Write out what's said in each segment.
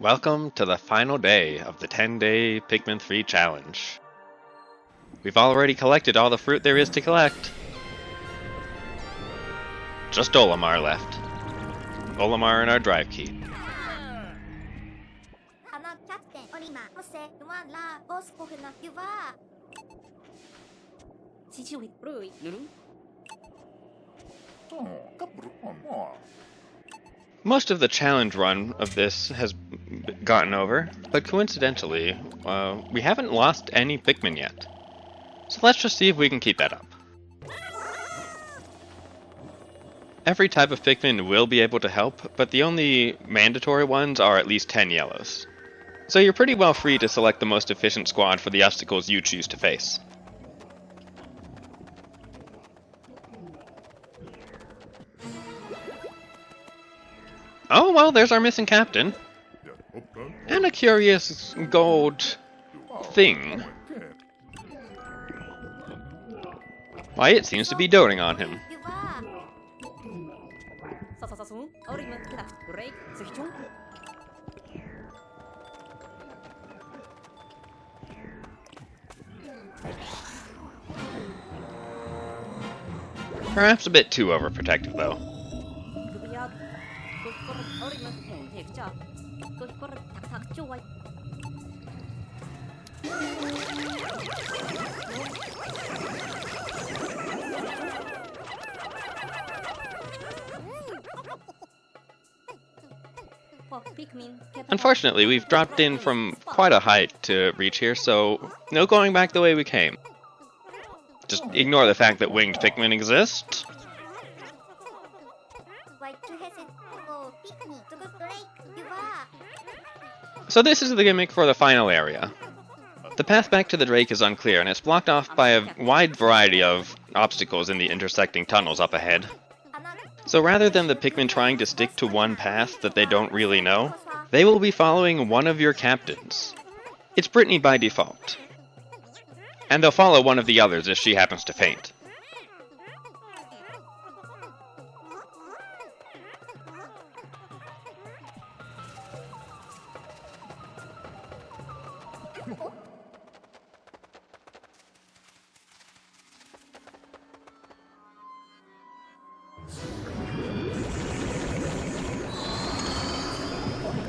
Welcome to the final day of the 10-day Pikmin 3 challenge. We've already collected all the fruit there is to collect. Just Olimar left. Olimar and our drive key. Most of the challenge run of this has gotten over, but coincidentally, we haven't lost any Pikmin yet. So let's just see if we can keep that up. Every type of Pikmin will be able to help, but the only mandatory ones are at least 10 yellows. So you're pretty well free to select the most efficient squad for the obstacles you choose to face. Oh, well, there's our missing captain. And a curious gold thing. Why, it seems to be doting on him. Perhaps a bit too overprotective, though. Unfortunately, we've dropped in from quite a height to reach here, so no going back the way we came. Just ignore the fact that winged Pikmin exist. So this is the gimmick for the final area. The path back to the Drake is unclear, and it's blocked off by a wide variety of obstacles in the intersecting tunnels up ahead. So rather than the Pikmin trying to stick to one path that they don't really know, they will be following one of your captains. It's Brittany by default. And they'll follow one of the others if she happens to faint.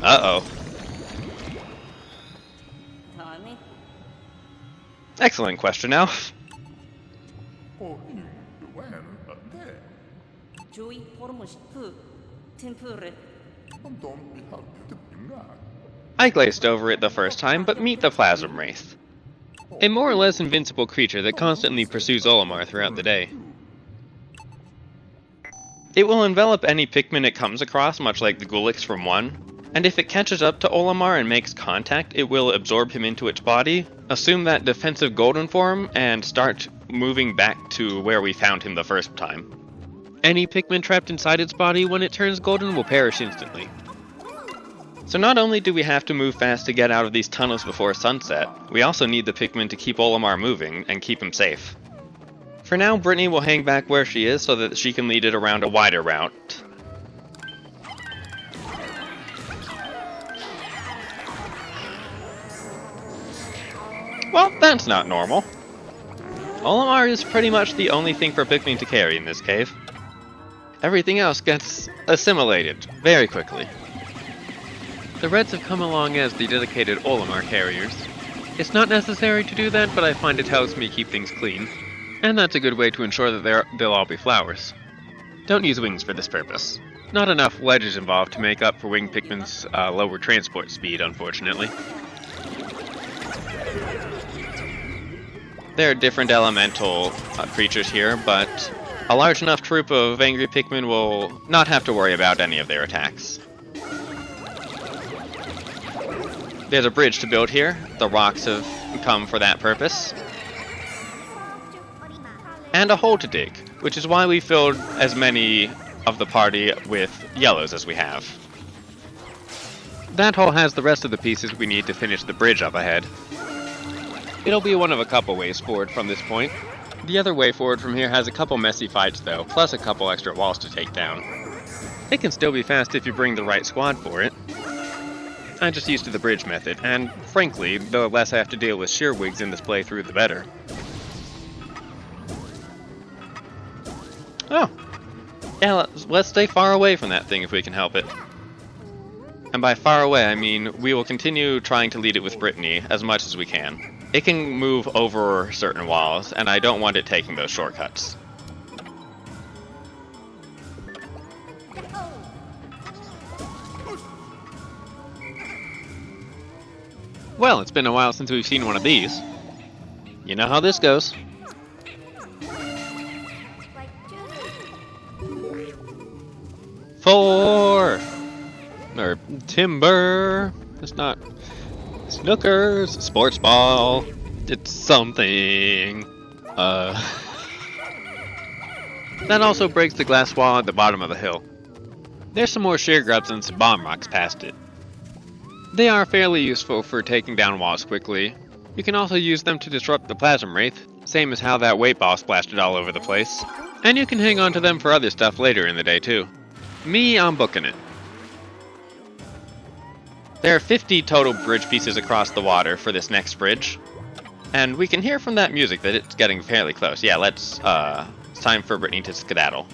Uh-oh. Excellent question, Alf. I glazed over it the first time, but meet the Plasm Wraith. A more or less invincible creature that constantly pursues Olimar throughout the day. It will envelop any Pikmin it comes across, much like the Deluxe from 1. And if it catches up to Olimar and makes contact, it will absorb him into its body, assume that defensive golden form, and start moving back to where we found him the first time. Any Pikmin trapped inside its body when it turns golden will perish instantly. So not only do we have to move fast to get out of these tunnels before sunset, we also need the Pikmin to keep Olimar moving and keep him safe. For now, Brittany will hang back where she is so that she can lead it around a wider route. Well, that's not normal. Olimar is pretty much the only thing for Pikmin to carry in this cave. Everything else gets assimilated very quickly. The Reds have come along as the dedicated Olimar carriers. It's not necessary to do that, but I find it helps me keep things clean. And that's a good way to ensure that they'll all be flowers. Don't use wings for this purpose. Not enough ledges involved to make up for winged Pikmin's lower transport speed, unfortunately. There are different elemental creatures here, but a large enough troop of angry Pikmin will not have to worry about any of their attacks. There's a bridge to build here. The rocks have come for that purpose. And a hole to dig, which is why we filled as many of the party with yellows as we have. That hole has the rest of the pieces we need to finish the bridge up ahead. It'll be one of a couple ways forward from this point. The other way forward from here has a couple messy fights though, plus a couple extra walls to take down. It can still be fast if you bring the right squad for it. I just used the bridge method, and frankly, the less I have to deal with shearwigs in this playthrough, the better. Oh. Yeah, let's stay far away from that thing if we can help it. And by far away, I mean we will continue trying to lead it with Brittany as much as we can. It can move over certain walls, and I don't want it taking those shortcuts. Well, it's been a while since we've seen one of these. You know how this goes. Four! Or timber. It's not snookers. Sports ball. It's something. That also breaks the glass wall at the bottom of the hill. There's some more sheer grubs and some bomb rocks past it. They are fairly useful for taking down walls quickly. You can also use them to disrupt the Plasm Wraith, same as how that weight ball splashed it all over the place. And you can hang on to them for other stuff later in the day too. Me, I'm booking it. There are 50 total bridge pieces across the water for this next bridge. And we can hear from that music that it's getting fairly close. Yeah, it's time for Brittany to skedaddle.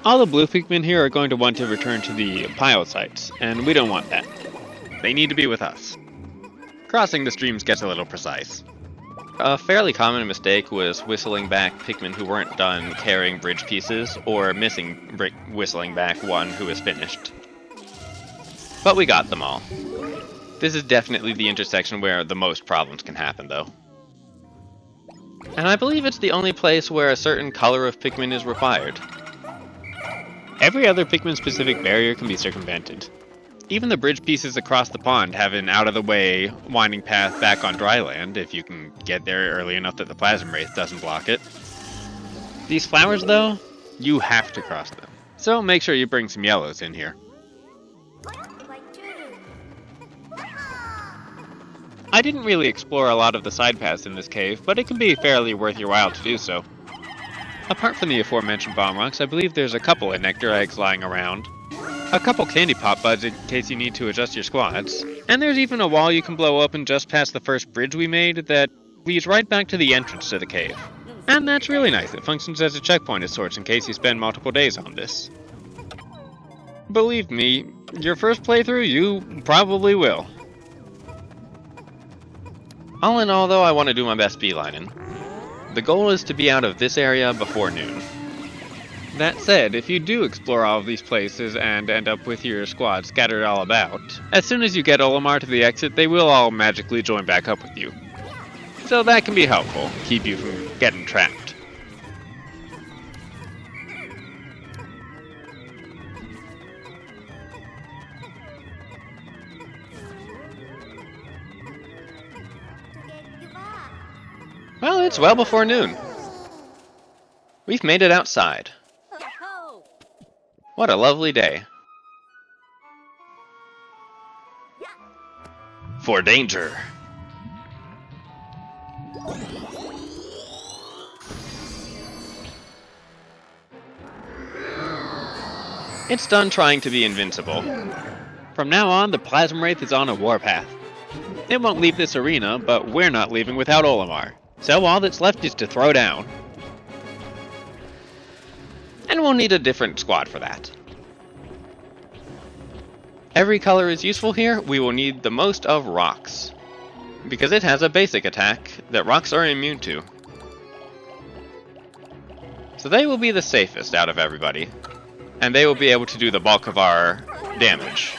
All the blue Pikmin here are going to want to return to the pile sites, and we don't want that. They need to be with us. Crossing the streams gets a little precise. A fairly common mistake was whistling back Pikmin who weren't done carrying bridge pieces, or whistling back one who is finished. But we got them all. This is definitely the intersection where the most problems can happen, though. And I believe it's the only place where a certain color of Pikmin is required. Every other Pikmin-specific barrier can be circumvented. Even the bridge pieces across the pond have an out-of-the-way winding path back on dry land, if you can get there early enough that the Plasm Wraith doesn't block it. These flowers, though, you have to cross them. So make sure you bring some yellows in here. I didn't really explore a lot of the side paths in this cave, but it can be fairly worth your while to do so. Apart from the aforementioned bomb rocks, I believe there's a couple of nectar eggs lying around, a couple candy pop buds in case you need to adjust your squads, and there's even a wall you can blow open just past the first bridge we made that leads right back to the entrance to the cave. And that's really nice, it functions as a checkpoint of sorts in case you spend multiple days on this. Believe me, your first playthrough, you probably will. All in all though, I want to do my best beelining. The goal is to be out of this area before noon. That said, if you do explore all of these places and end up with your squad scattered all about, as soon as you get Olimar to the exit, they will all magically join back up with you. So that can be helpful, keep you from getting trapped. Well, it's well before noon. We've made it outside. What a lovely day. For danger. It's done trying to be invincible. From now on, the Plasm Wraith is on a warpath. It won't leave this arena, but we're not leaving without Olimar. So all that's left is to throw down. And we'll need a different squad for that. Every color is useful here. We will need the most of rocks, because it has a basic attack that rocks are immune to. So they will be the safest out of everybody, and they will be able to do the bulk of our damage.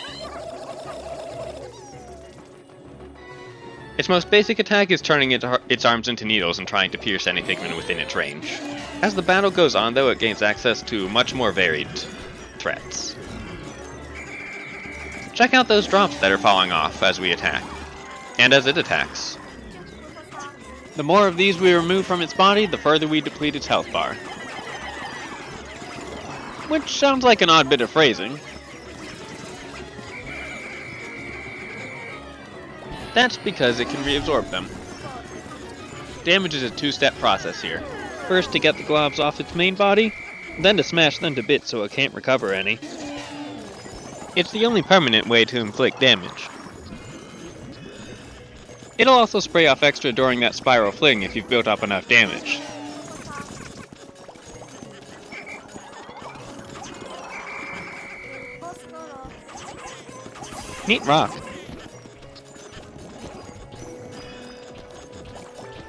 Its most basic attack is turning its arms into needles and trying to pierce any Pikmin within its range. As the battle goes on though, it gains access to much more varied threats. Check out those drops that are falling off as we attack, and as it attacks. The more of these we remove from its body, the further we deplete its health bar. Which sounds like an odd bit of phrasing. That's because it can reabsorb them. Damage is a two-step process here. First to get the globs off its main body, then to smash them to bits so it can't recover any. It's the only permanent way to inflict damage. It'll also spray off extra during that spiral fling if you've built up enough damage. Neat rock.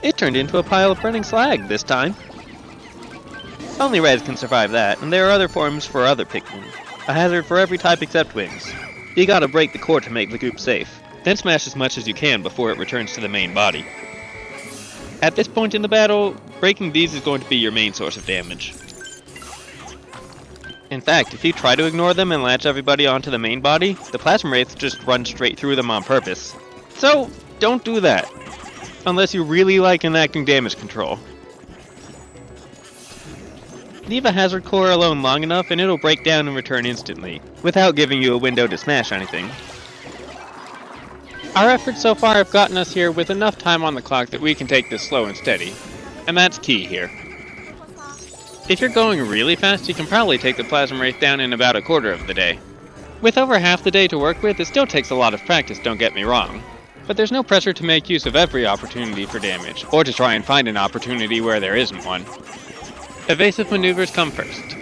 It turned into a pile of burning slag this time. Only Reds can survive that, and there are other forms for other Pikmin. A hazard for every type except wings. You gotta break the core to make the goop safe, then smash as much as you can before it returns to the main body. At this point in the battle, breaking these is going to be your main source of damage. In fact, if you try to ignore them and latch everybody onto the main body, the Plasma Wraiths just run straight through them on purpose. So, don't do that. Unless you really like enacting damage control. Leave a hazard core alone long enough and it'll break down and return instantly, without giving you a window to smash anything. Our efforts so far have gotten us here with enough time on the clock that we can take this slow and steady. And that's key here. If you're going really fast, you can probably take the Plasma Wraith down in about a quarter of the day. With over half the day to work with, it still takes a lot of practice, don't get me wrong. But there's no pressure to make use of every opportunity for damage, or to try and find an opportunity where there isn't one. Evasive maneuvers come first.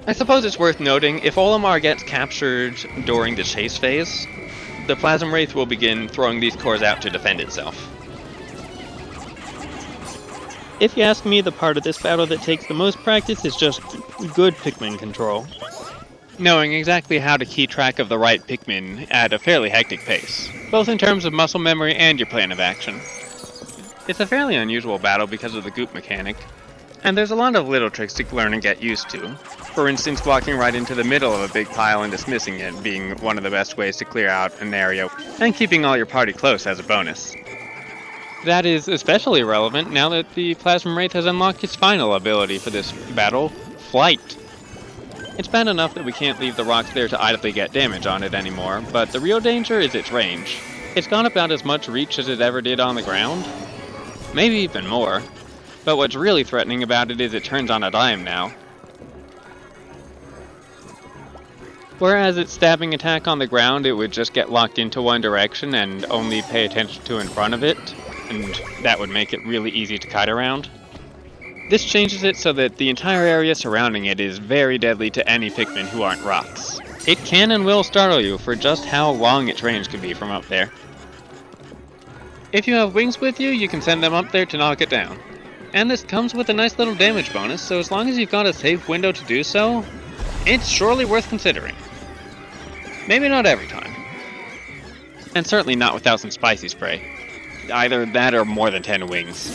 I suppose it's worth noting, if Olimar gets captured during the chase phase, the Plasma Wraith will begin throwing these cores out to defend itself. If you ask me, the part of this battle that takes the most practice is just good Pikmin control. Knowing exactly how to keep track of the right Pikmin at a fairly hectic pace, both in terms of muscle memory and your plan of action. It's a fairly unusual battle because of the goop mechanic, and there's a lot of little tricks to learn and get used to. For instance, walking right into the middle of a big pile and dismissing it being one of the best ways to clear out an area, and keeping all your party close as a bonus. That is especially relevant now that the Plasma Wraith has unlocked its final ability for this battle, Flight. It's bad enough that we can't leave the rocks there to idly get damage on it anymore, but the real danger is its range. It's got about as much reach as it ever did on the ground. Maybe even more. But what's really threatening about it is it turns on a dime now. Whereas its stabbing attack on the ground, it would just get locked into one direction and only pay attention to in front of it, and that would make it really easy to kite around. This changes it so that the entire area surrounding it is very deadly to any Pikmin who aren't rocks. It can and will startle you for just how long its range can be from up there. If you have wings with you, you can send them up there to knock it down. And this comes with a nice little damage bonus, so as long as you've got a safe window to do so, it's surely worth considering. Maybe not every time. And certainly not without some spicy spray. Either that or more than 10 wings.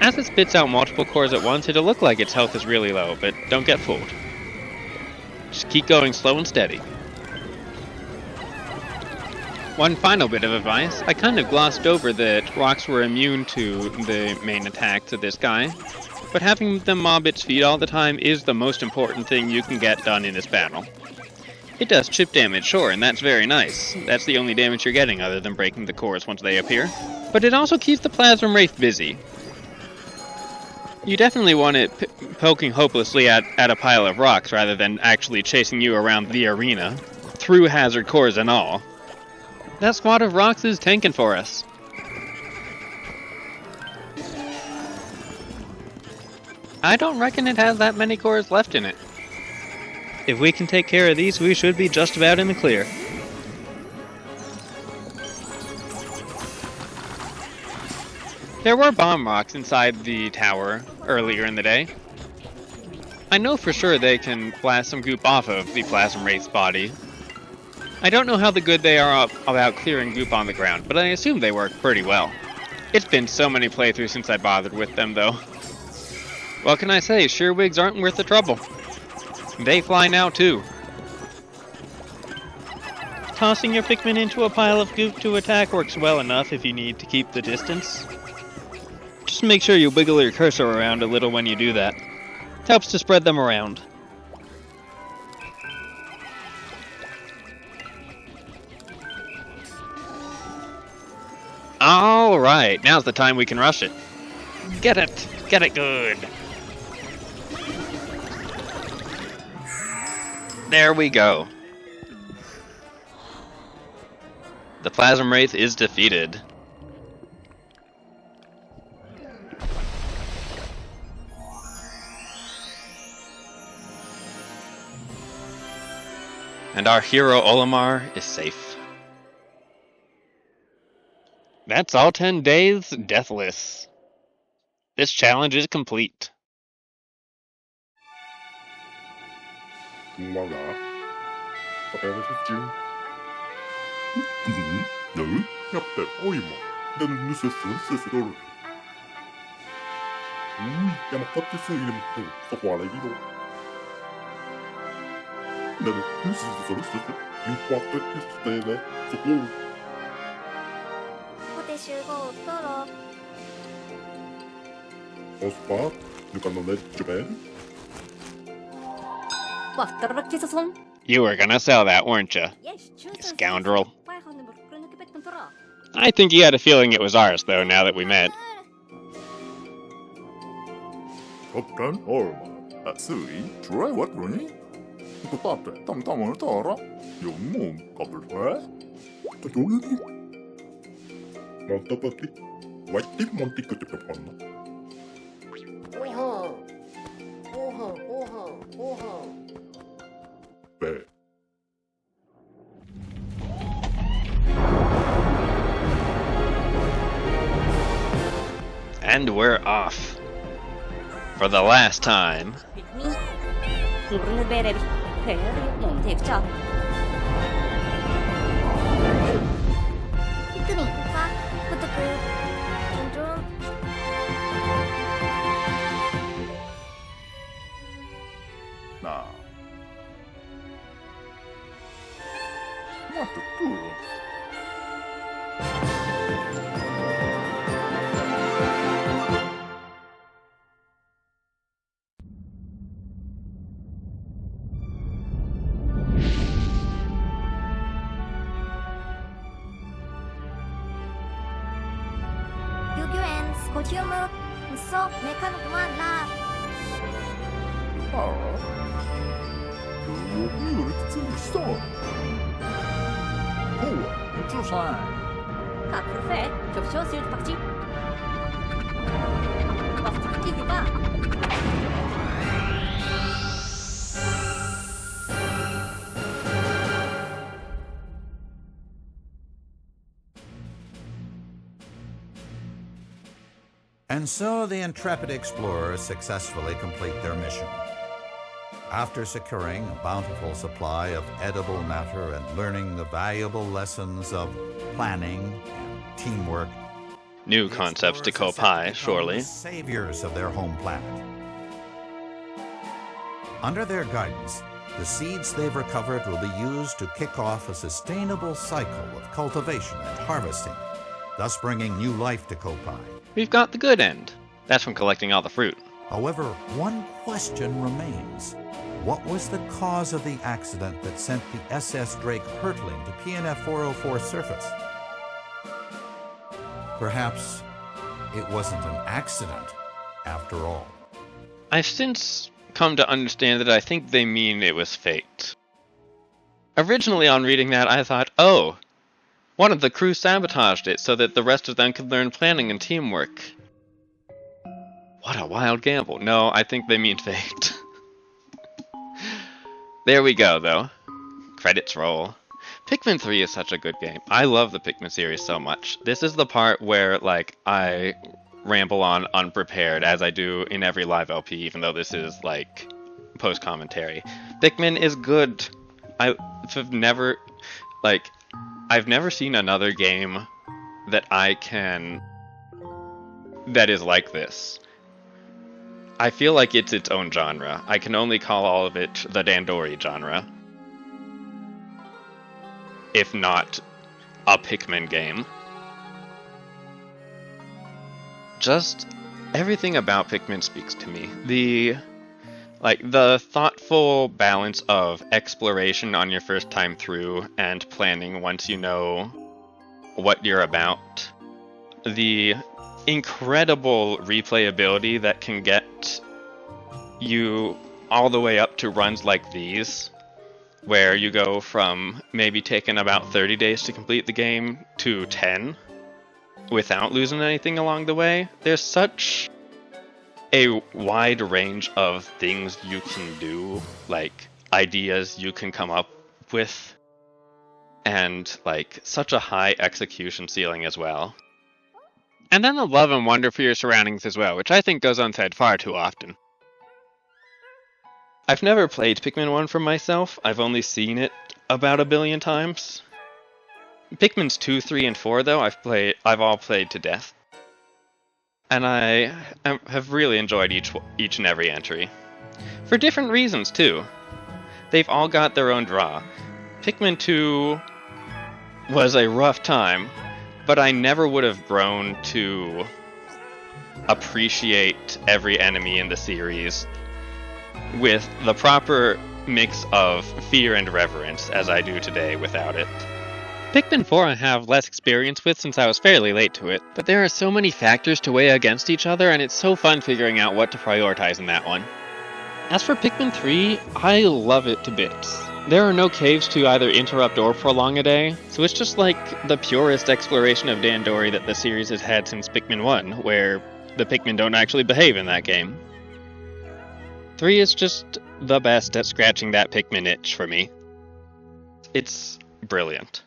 As it spits out multiple cores at once, it'll look like its health is really low, but don't get fooled. Just keep going slow and steady. One final bit of advice, I kind of glossed over that rocks were immune to the main attacks of this guy, but having them mob its feet all the time is the most important thing you can get done in this battle. It does chip damage, sure, and that's very nice. That's the only damage you're getting other than breaking the cores once they appear. But it also keeps the Plasma Wraith busy. You definitely want it poking hopelessly at a pile of rocks rather than actually chasing you around the arena, through hazard cores and all. That squad of rocks is tanking for us. I don't reckon it has that many cores left in it. If we can take care of these, we should be just about in the clear. There were bomb rocks inside the tower earlier in the day. I know for sure they can blast some goop off of the Plasma Wraith's body. I don't know how good they are about clearing goop on the ground, but I assume they work pretty well. It's been so many playthroughs since I bothered with them, though. What can I say? Shearwigs aren't worth the trouble. They fly now, too. Tossing your Pikmin into a pile of goop to attack works well enough if you need to keep the distance. Just make sure you wiggle your cursor around a little when you do that. It helps to spread them around. Alright, now's the time we can rush it. Get it! Get it good! There we go. The Plasm Wraith is defeated. And our hero Olimar is safe. That's all 10 days deathless. This challenge is complete. Voilà. No, Captain Olimar. Den nussessun sessidor. Jag måste inte se in på så i då. Den nussessun sessidor. Min kvarter istället så går. ここで集合ストロー Ospa, du kan nog lätt väl. Varför kissa sån? You were gonna sell that, weren't you? You scoundrel. I think you had a feeling it was ours, though, now that we met. Captain Olimar. Sui, try what, Ronnie? Du tappade tamtamon tara. Jo, mum, kabel. Det gjorde ni. Valtavasti. Vaikti montikko tykkö panna. B. And we're off. For the last time. Pikmin verevi. Montekcha. Pikmin, ka? Kutuku. Junjun. Nah. What the cool? Scotium, so mechanic one lab. Du blir lite stånd. Intressant. Tack för det. 접촉실 박지. 박지기가. And so the intrepid explorers successfully complete their mission. After securing a bountiful supply of edible matter and learning the valuable lessons of planning and teamwork, New concepts to Koppai, surely. Saviors of their home planet. Under their guidance, the seeds they've recovered will be used to kick off a sustainable cycle of cultivation and harvesting, thus bringing new life to Koppai. We've got the good end. That's from collecting all the fruit. However, one question remains. What was the cause of the accident that sent the SS Drake hurtling to PNF 404's surface? Perhaps it wasn't an accident after all. I've since come to understand that I think they mean it was fate. Originally on reading that, I thought, oh, one of the crew sabotaged it so that the rest of them could learn planning and teamwork. What a wild gamble. No, I think they mean fate. There we go, though. Credits roll. Pikmin 3 is such a good game. I love the Pikmin series so much. This is the part where, like, I ramble on unprepared, as I do in every live LP, even though this is, like, post-commentary. Pikmin is good. I've never seen another game that that is like this. I feel like it's its own genre. I can only call all of it the Dandori genre. If not a Pikmin game. Just everything about Pikmin speaks to me. The thoughtful balance of exploration on your first time through and planning once you know what you're about. the incredible replayability that can get you all the way up to runs like these, where you go from maybe taking about 30 days to complete the game to 10 without losing anything along the way. There's such a wide range of things you can do, like ideas you can come up with, and like such a high execution ceiling as well. And then the love and wonder for your surroundings as well, which I think goes unsaid far too often. I've never played Pikmin 1 for myself, I've only seen it about 1 billion times. Pikmin's 2, 3, and 4 though, I've all played to death. And I have really enjoyed each and every entry. For different reasons too. They've all got their own draw. Pikmin 2 was a rough time, but I never would have grown to appreciate every enemy in the series with the proper mix of fear and reverence as I do today without it. Pikmin 4 I have less experience with since I was fairly late to it, but there are so many factors to weigh against each other and it's so fun figuring out what to prioritize in that one. As for Pikmin 3, I love it to bits. There are no caves to either interrupt or prolong a day, so it's just like the purest exploration of Dandori that the series has had since Pikmin 1, where the Pikmin don't actually behave in that game. 3 is just the best at scratching that Pikmin itch for me. It's brilliant.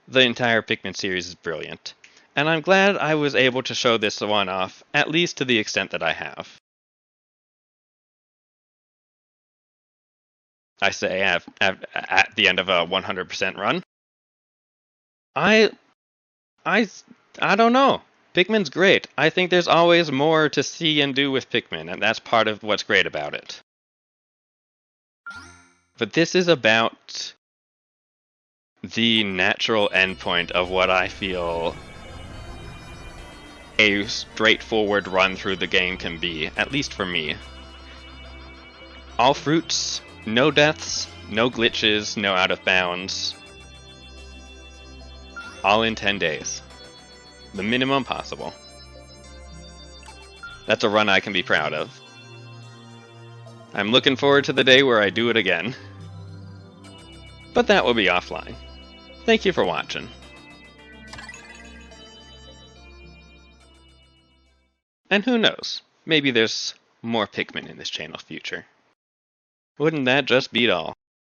The entire Pikmin series is brilliant, and I'm glad I was able to show this one off, at least to the extent that I have. I say at the end of a 100% run. I don't know. Pikmin's great. I think there's always more to see and do with Pikmin, and that's part of what's great about it. But this is about the natural endpoint of what I feel a straightforward run through the game can be, at least for me. All fruits, no deaths, no glitches, no out of bounds. All in 10 days. The minimum possible. That's a run I can be proud of. I'm looking forward to the day where I do it again. But that will be offline. Thank you for watching. And who knows, maybe there's more Pikmin in this channel's future. Wouldn't that just beat all?